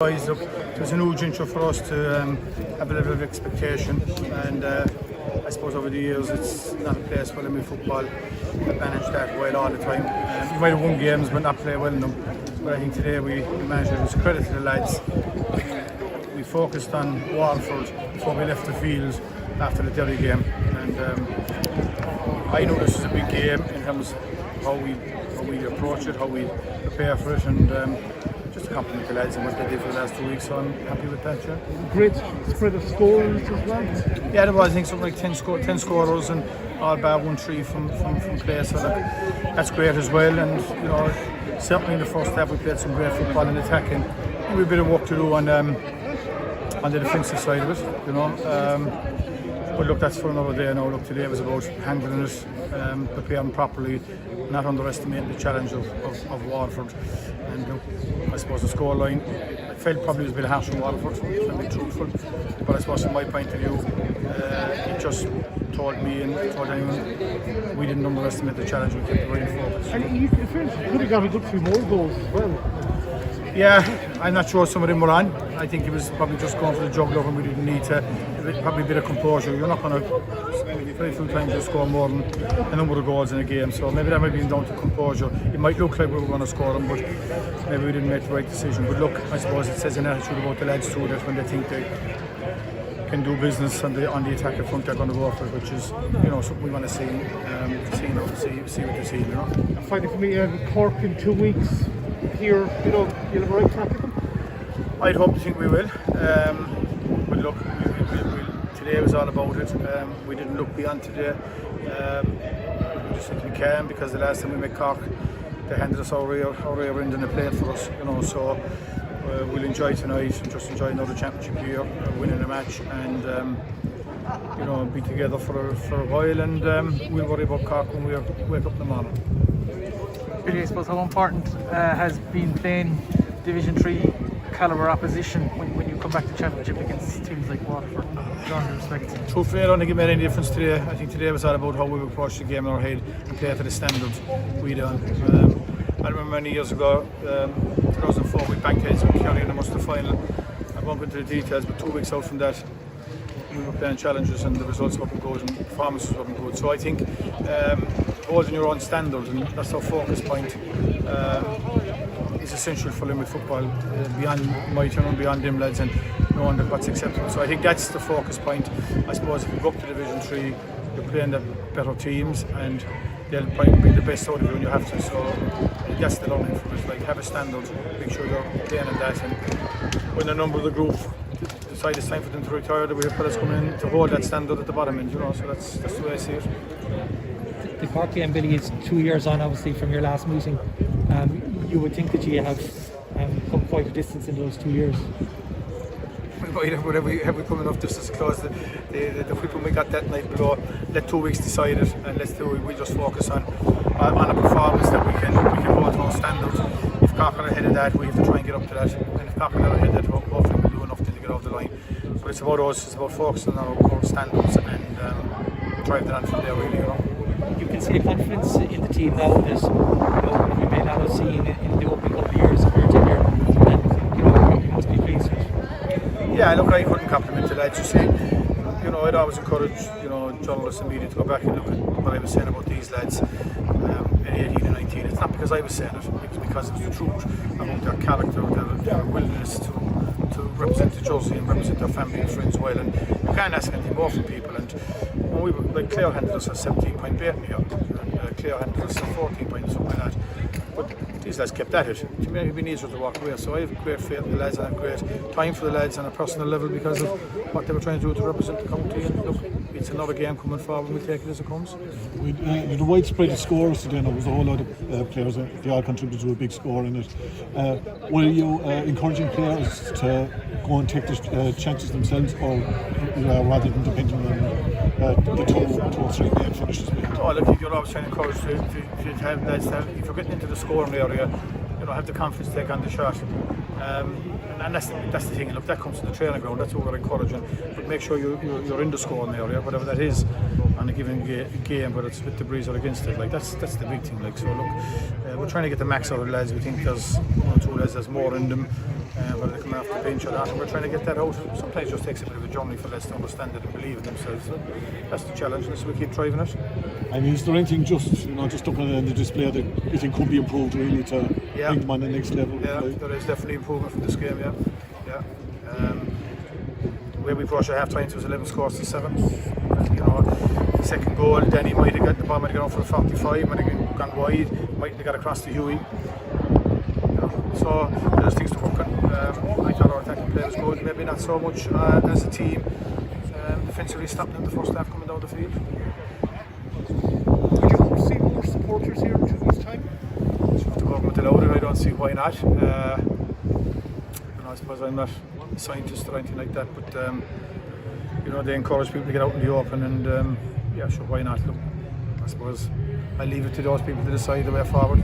Look, it was a new juncture for us to have a level of expectation, and I suppose over the years it's not a place where Limerick football have managed that well all the time. We might have won games but not play well in them, but I think today we managed it. It was a credit to the lads. We focused on Waterford before we left the field after the Derry game, and I know this is a big game in terms of how we approach it, how we prepare for it, and just to compliment the lads and what they did for the last 2 weeks, so I'm happy with that. Yeah. Great spread of scores as well. Yeah, there was, I think, something like 10 scorers and all bar 1-3 from play, so that's great as well. And you know, certainly in the first half we played some great football and attacking. We have a bit of work to do on the defensive side of it, you know. But look, that's for another day now. Look, today was about handling it, preparing properly, not underestimating the challenge of Waterford. And look, I suppose the scoreline, I felt probably was a bit harsh on Waterford, if I'm being truthful. But I suppose from my point of view, it just told me and told anyone we didn't underestimate the challenge. We kept the right focus. And you could have got a good few more goals as well. Yeah, I'm not sure some of them were on. I think it was probably just going for the jugular when we didn't need to. Probably a bit of composure. You're not going to very few times you score more than a number of goals in a game, so maybe that might be down to composure. It might look like we were going to score them, but maybe we didn't make the right decision. But look, I suppose it says an attitude about the lads too, that when they think they can do business on the attacking front, they're going to go for it, which is, you know, something we want to see what they see, you know. Finally for me, Cork in 2 weeks. Here, you know, you'll have a right crack at them? I'd hope to think we will. But look, today was all about it. We didn't look beyond today. We just think we can, because the last time we met Cork, they handed us our rear end and they played for us, you know. So we'll enjoy tonight and just enjoy another championship year, winning a match, and you know, be together for a while, and we'll worry about Cork when we wake up in the morning. Billy, I suppose how important has been playing Division 3 calibre opposition when you come back to Championship against teams like Waterford? With all due respect. Truthfully, I don't think it made any difference today. I think today was all about how we approach the game in our head and play to the standards we done. I remember many years ago, 2004, we banked heads with Kerry in the Munster final. I won't go into the details, but 2 weeks out from that, we were playing challenges and the results weren't good and performances weren't good. So I think holding your own standards, and that's our focus point, is essential for Limerick football, beyond my turn and beyond them lads, and knowing what's acceptable. So I think that's the focus point. I suppose if you go up to Division 3, you're playing the better teams and they'll probably bring the best out of you when you have to. So that's the learning from it. Like, have a standard, make sure you're playing in that, and when a number of the group decide it's time for them to retire, that we have players coming in to hold that standard at the bottom end, you know. So that's the way I see it. The Cork game, Billy, is 2 years on, obviously, from your last meeting. You would think that you have come quite a distance in those 2 years. We might have, whatever have we come enough distance close. The whipping we got that night below, let 2 weeks decide it, and we just focus on a performance that we can hold to our standards. If Cork are ahead of that, we have to try and get up to that, and if Cork are not ahead of that, hopefully we'll do enough to get off the line. But it's about us, it's about focusing on our standards and driving it on from there, really, you know. You can see confidence in the team now that, you know, we may not have seen in the opening couple of years of your tenure, and you know, you must be pleased with. Yeah, look, I couldn't compliment the lads. You see, you know, I'd always encourage, you know, journalists and media to go back and look at what I was saying about these lads in 18 and 19. It's not because I was saying it, it's because it's the truth about their character, their willingness to represent the jersey and represent their family and friends well. And you can't ask anything more from people. And when we were, like, Clare handed us a 17-point beating here, and Clare handed us a 14 point, something like that. But these lads kept at it. It may have been easier to walk away. So I have great faith in the lads, and I have great time for the lads on a personal level because of what they were trying to do to represent the county. And look, it's another game coming forward, and we take it as it comes. With the widespread of scores today, there was a whole lot of players, they all contributed to a big score in it. Were you encouraging players to go and take the chances themselves, or rather than depending on the two or three game finishes? Oh, look, you're always trying to encourage to have lads, if you're getting into the scoring area, you know, have the confidence to take on the shot. And that's the thing. Look, that comes to the training ground. That's what we're encouraging. But make sure you're in the scoring area, whatever that is, on a given game, whether it's with the breeze or against it. Like that's the big thing. Like, so look, we're trying to get the max out of the lads. We think there's one or two lads that's more in them. whether they come off the bench or not, and we're trying to get that out. Sometimes it just takes a bit of a journey for lads to understand it and believe in themselves. So that's the challenge, and so we keep driving it. And is there anything just looking at the display that you think could be improved really to bring them on the next level? Yeah, there is definitely improvement from this game. Yeah. The way we approached at half time, it was 11 scores to 7. The second goal, Danny might have got the ball, might have gone for a 45, might have gone wide, might have got across to Huey. So there's things to work on. I thought our attacking play was good, maybe not so much as a team. Defensively stopped in the first half coming down the field. Would you hope to see more supporters here in 2 weeks' time? If the government allowed it, I don't see why not. I suppose I'm not a scientist or anything like that, but they encourage people to get out in the open, and sure, why not? Look, I suppose I leave it to those people to decide the way forward.